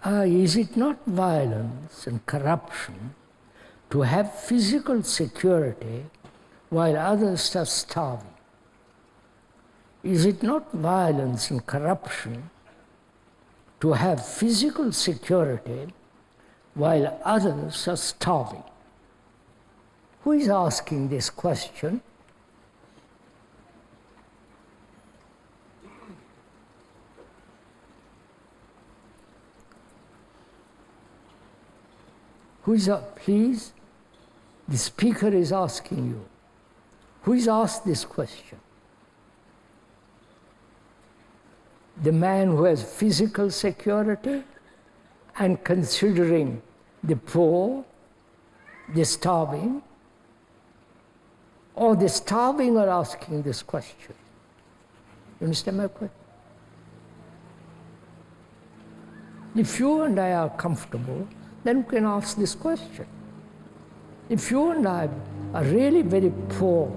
Is it not violence and corruption to have physical security while others are starving? Is it not violence and corruption to have physical security while others are starving? Who is asking this question? Who is, please, the speaker is asking you. Who is asked this question? The man who has physical security and considering the poor, the starving, or the starving are asking this question? You understand my question? If you and I are comfortable, then we can ask this question. If you and I are really very poor,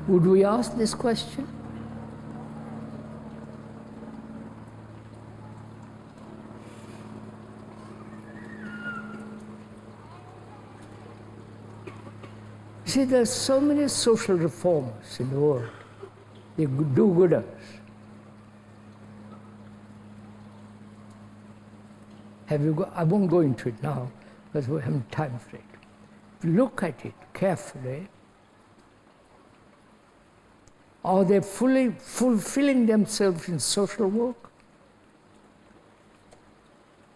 would we ask this question? See, there's so many social reformers in the world. They do-gooders. I won't go into it now because we haven't time for it. If you look at it carefully, are they fully fulfilling themselves in social work?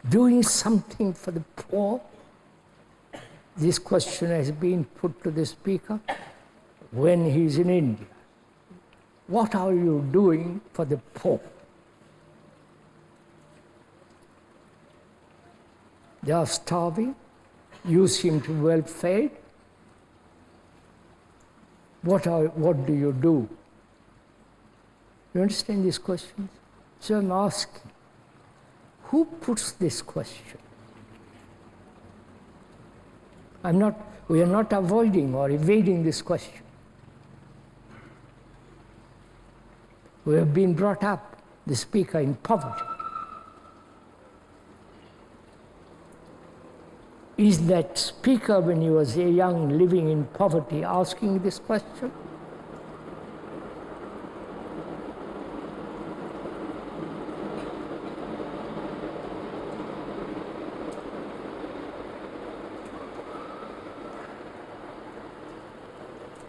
Doing something for the poor? This question has been put to the speaker when he's in India. What are you doing for the poor? They are starving. You seem to be well fed. What do you do? You understand these questions? So I'm asking, who puts this question? We are not avoiding or evading this question. We have been brought up, the speaker, in poverty. Is that speaker, when he was young, living in poverty, asking this question?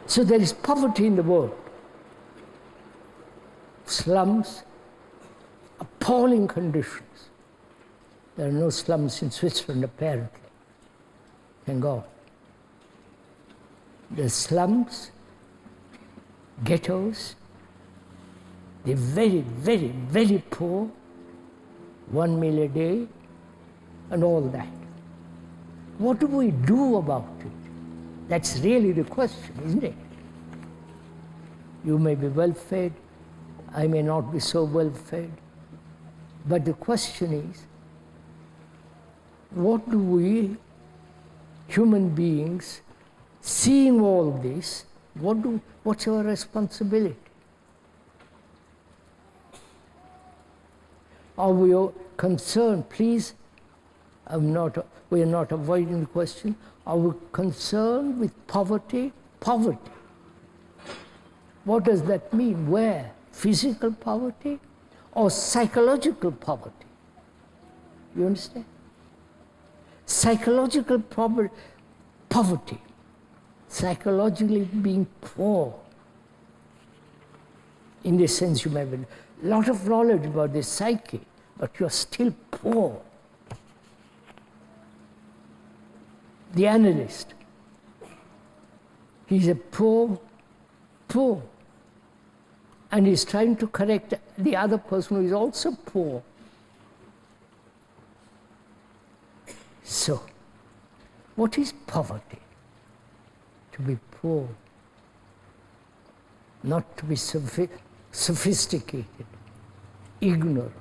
So there is poverty in the world. Slums, appalling conditions. There are no slums in Switzerland, apparently. Thank God. The slums, ghettos, the very, very, very poor, 1 meal a day, and all that. What do we do about it? That's really the question, isn't it? You may be well fed, I may not be so well fed. But the question is, what do we, human beings, seeing all this, what's our responsibility? Are we concerned? Please, we are not avoiding the question. Are we concerned with poverty? Poverty. What does that mean? Where? Physical poverty or psychological poverty? You understand? Psychological poverty, psychologically being poor. In this sense, you may have a lot of knowledge about the psyche, but you're still poor. The analyst, he's a poor, and he's trying to correct the other person who is also poor. So, what is poverty? To be poor, not to be sophisticated, ignorant.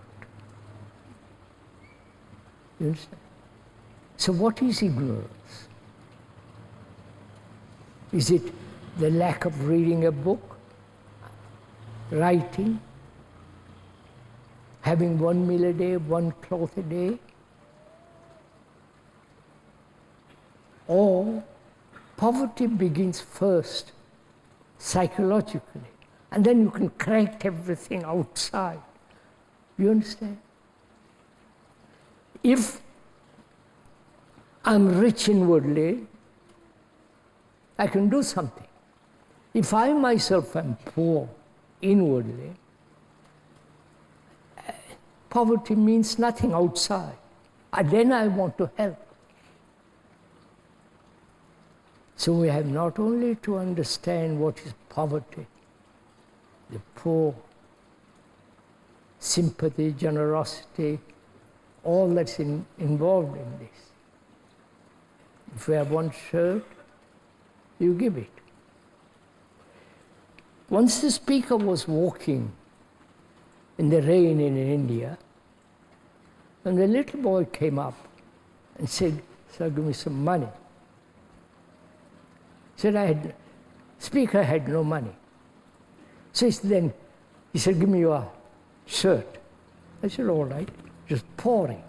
You understand? So what is ignorance? Is it the lack of reading a book? writing, having 1 meal a day, 1 cloth a day, or poverty begins first psychologically, and then you can correct everything outside. You understand? If I'm rich inwardly, I can do something. If I myself am poor inwardly, poverty means nothing outside. And then I want to help. So we have not only to understand what is poverty, the poor, sympathy, generosity, all that's involved in this. If you have 1 shirt, you give it. Once the speaker was walking in the rain in India, and the little boy came up and said, "Sir, give me some money." Said, speaker had no money. So then he said, "Give me your shirt." I said, "All right," just pouring.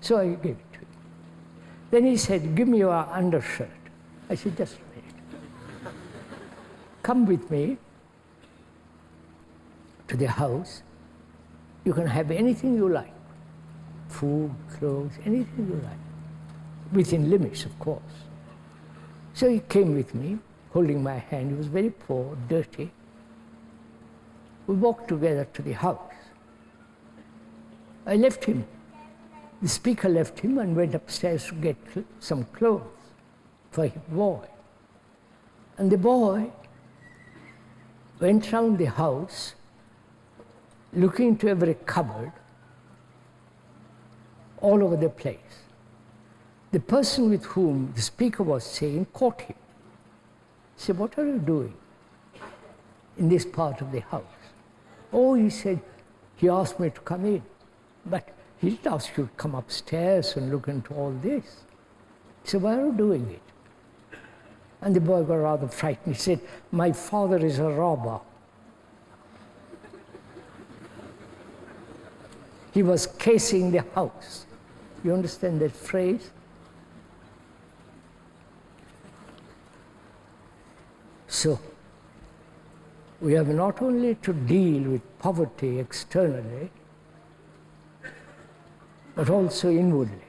So I gave it to him. Then he said, "Give me your undershirt." I said, "Just a minute. Come with me to the house. You can have anything you like. Food, clothes, anything you like. Within limits, of course." So he came with me, holding my hand. He was very poor, dirty. We walked together to the house. I left him. The speaker left him and went upstairs to get some clothes for his boy. And the boy went round the house, looking into every cupboard, all over the place. The person with whom the speaker was saying caught him. He said, "What are you doing in this part of the house?" "Oh," he said, "he asked me to come in. But he didn't ask you to come upstairs and look into all this." He said, "Why are you doing it?" And the boy got rather frightened. He said, "My father is a robber." He was casing the house. You understand that phrase? So, we have not only to deal with poverty externally, but also inwardly.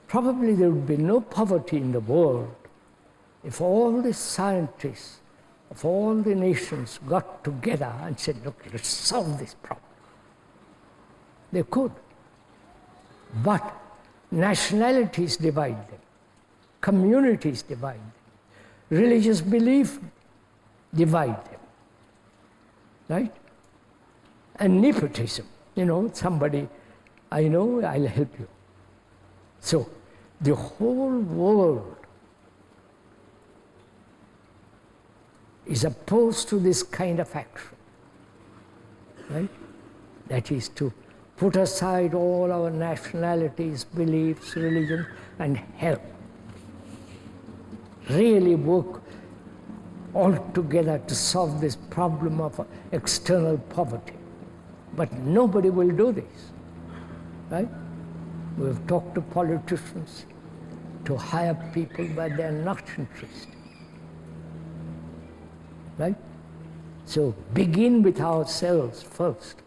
Probably there would be no poverty in the world if all the scientists of all the nations got together and said, "Look, let's solve this problem." They could. But nationalities divide them. Communities divide them. Religious belief divide them. Right? And nepotism. Somebody, I know, I'll help you. So, the whole world is opposed to this kind of action. Right? That is to put aside all our nationalities, beliefs, religion, and help. Really work all together to solve this problem of external poverty. But nobody will do this, right? We have talked to politicians to hire people, but they are not interested, right? So begin with ourselves first.